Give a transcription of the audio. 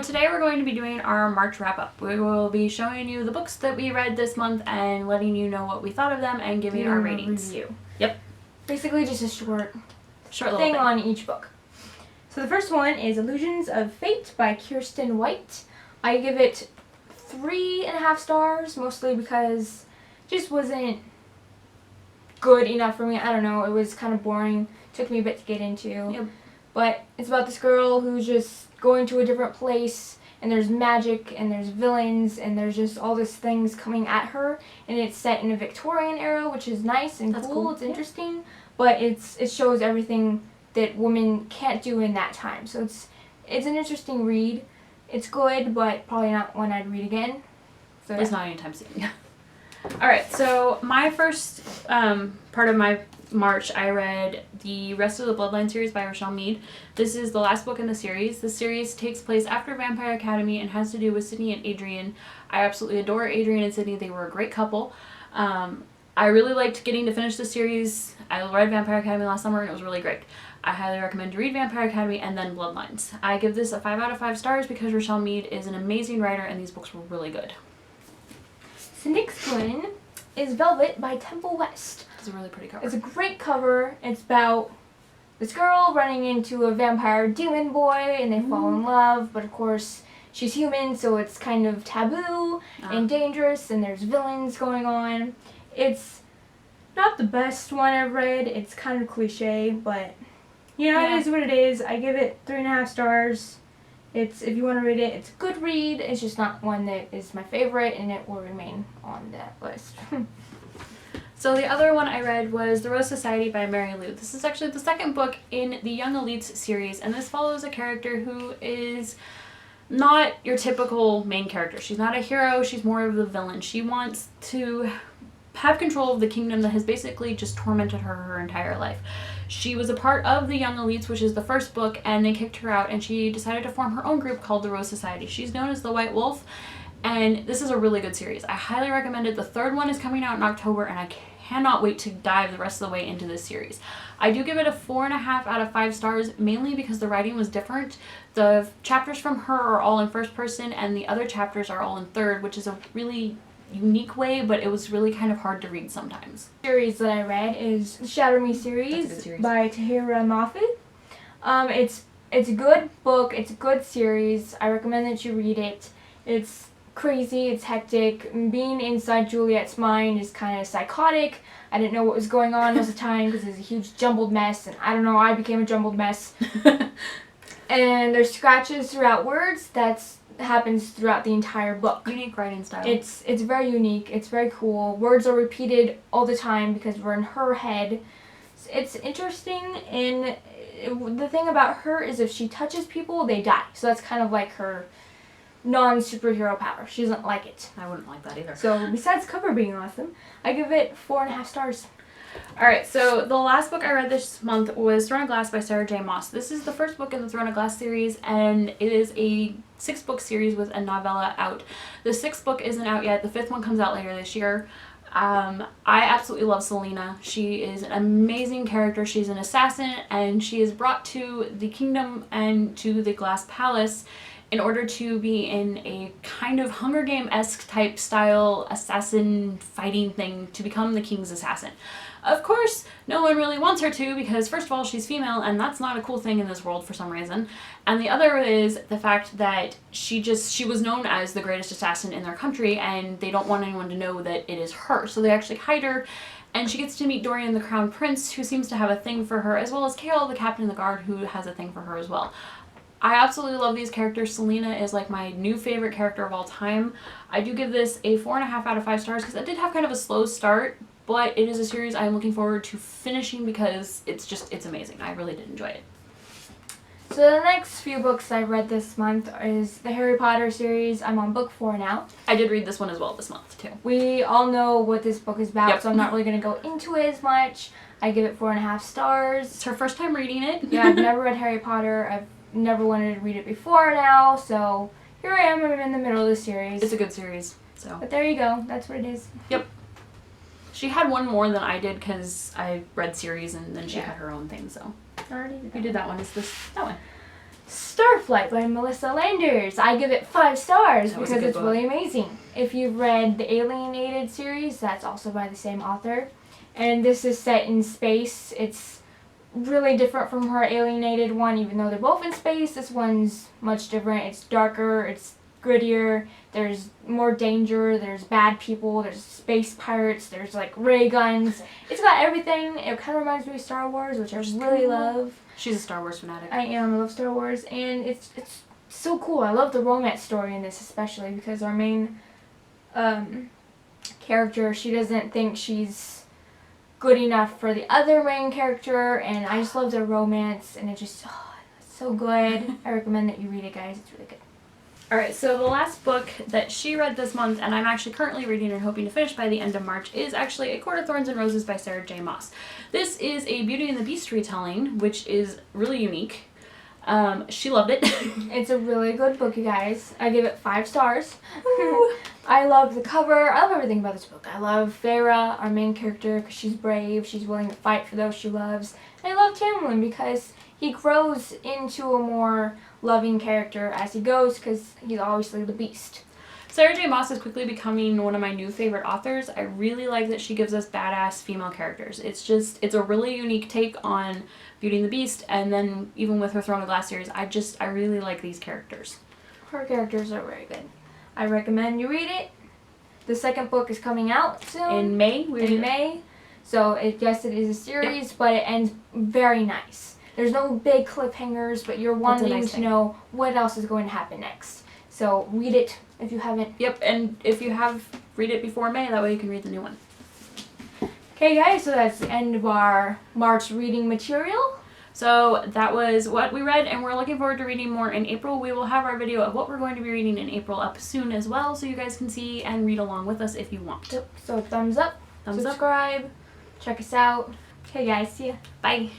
today we're going to be doing our March wrap-up. We will be showing you the books that we read this month and letting you know what we thought of them and giving our ratings. Review. Yep. Basically just a short little thing on each book. So the first one is Illusions of Fate by Kirsten White. I give it 3.5 stars, mostly because it just wasn't good enough for me. I don't know, it was kind of boring. Took me a bit to get into. Yep. But it's about this girl who's just going to a different place, and there's magic, and there's villains, and there's just all these things coming at her, and it's set in a Victorian era, which is nice and cool. It's interesting, but it shows everything that women can't do in that time. So it's an interesting read. It's good, but probably not one I'd read again. So it's not anytime soon. Alright, so my first part of my March, I read the rest of the Bloodlines series by Rochelle Mead. This is the last book in the series. The series takes place after Vampire Academy and has to do with Sydney and Adrian. I absolutely adore Adrian and Sydney. They were a great couple. I really liked getting to finish the series. I read Vampire Academy last summer and it was really great. I highly recommend you read Vampire Academy and then Bloodlines. I give this a 5 out of 5 stars because Rochelle Mead is an amazing writer and these books were really good. The next one is Velvet by Temple West. It's a really pretty cover. It's a great cover. It's about this girl running into a vampire demon boy and they fall in love, but of course she's human, so it's kind of taboo and dangerous, and there's villains going on. It's not the best one I've read. It's kind of cliche, but you know, it is what it is. I give it 3.5 stars. If you want to read it, it's a good read. It's just not one that is my favorite, and it will remain on that list. So the other one I read was The Rose Society by Mary Lou. This is actually the second book in the Young Elites series, and this follows a character who is not your typical main character. She's not a hero, she's more of the villain. She wants to have control of the kingdom that has basically just tormented her entire life. She was a part of the Young Elites, which is the first book, and they kicked her out, and she decided to form her own group called the Rose Society. She's known as the White Wolf, and this is a really good series. I highly recommend it. The third one is coming out in October, and I cannot wait to dive the rest of the way into this series. I do give it a 4.5 out of 5 stars, mainly because the writing was different. The chapters from her are all in first person, and the other chapters are all in third, which is a really unique way, but it was really kind of hard to read sometimes. The series that I read is the Shadow Me series by Tahira Moffitt. It's a good book. It's a good series. I recommend that you read it. It's crazy. It's hectic. Being inside Juliet's mind is kind of psychotic. I didn't know what was going on most of the time because it's a huge jumbled mess, and I don't know, I became a jumbled mess. And there's scratches throughout words. That happens throughout the entire book. Unique writing style. It's very unique. It's very cool. Words are repeated all the time because we're in her head. It's interesting, and the thing about her is if she touches people, they die. So that's kind of like her non-superhero power. She doesn't like it. I wouldn't like that either. So besides cover being awesome, I give it 4.5 stars. Alright, so the last book I read this month was Throne of Glass by Sarah J. Maas. This is the first book in the Throne of Glass series, and it is a 6-book series with a novella out. The 6th book isn't out yet. The 5th one comes out later this year. I absolutely love Selena. She is an amazing character. She's an assassin, and she is brought to the kingdom and to the Glass Palace in order to be in a kind of Hunger Game-esque type style assassin fighting thing to become the king's assassin. Of course, no one really wants her to because, first of all, she's female, and that's not a cool thing in this world for some reason. And the other is the fact that she was known as the greatest assassin in their country, and they don't want anyone to know that it is her. So they actually hide her, and she gets to meet Dorian, the Crown Prince, who seems to have a thing for her, as well as Carol, the Captain of the Guard, who has a thing for her as well. I absolutely love these characters. Selena is like my new favorite character of all time. I do give this a 4.5 out of 5 stars because it did have kind of a slow start, but it is a series I'm looking forward to finishing because it's amazing. I really did enjoy it. So the next few books I read this month is the Harry Potter series. I'm on book 4 now. I did read this one as well this month too. We all know what this book is about, so I'm not really going to go into it as much. I give it 4.5 stars. It's her first time reading it. Yeah, I've never read Harry Potter. I've never wanted to read it before now, so here I am. I'm in the middle of the series. It's a good series, so. But there you go. That's what it is. Yep. She had one more than I did because I read series and then she had her own thing, so. Already You did that one. Is that one? Starflight by Melissa Landers. I give it 5 stars That was a because good it's book. really amazing. If you've read the Alienated series, that's also by the same author. And this is set in space. It's really different from her Alienated one, even though they're both in space. This one's much different. It's darker, it's grittier, there's more danger, there's bad people, there's space pirates, there's like ray guns. It's got everything. It kind of reminds me of Star Wars, which I really love. She's a Star Wars fanatic. I am. I love Star Wars, and it's so cool. I love the romance story in this especially because our main character, she doesn't think she's good enough for the other main character, and I just love their romance, and it's so good. I recommend that you read it, guys. It's really good. Alright, so the last book that she read this month, and I'm actually currently reading and hoping to finish by the end of March, is actually A Court of Thorns and Roses by Sarah J. Maas. This is a Beauty and the Beast retelling, which is really unique. She loved it. It's a really good book, you guys. I give it 5 stars. I love the cover. I love everything about this book. I love Farah, our main character, because she's brave. She's willing to fight for those she loves. And I love Tamlin because he grows into a more loving character as he goes because he's obviously the beast. Sarah J. Maas is quickly becoming one of my new favorite authors. I really like that she gives us badass female characters. It's a really unique take on Beauty and the Beast, and then even with her Throne of Glass series, I really like these characters. Her characters are very good. I recommend you read it. The second book is coming out soon. In May? In May. So, yes, it is a series, but it ends very nice. There's no big cliffhangers, but you're wanting to know what else is going to happen next. So, read it if you haven't. Yep, and if you have, read it before May, that way you can read the new one. Okay, guys, so that's the end of our March reading material. So that was what we read, and we're looking forward to reading more in April. We will have our video of what we're going to be reading in April up soon as well, so you guys can see and read along with us if you want. Yep. So thumbs up, Thumbs up. subscribe, check us out. Okay, guys, see ya. Bye.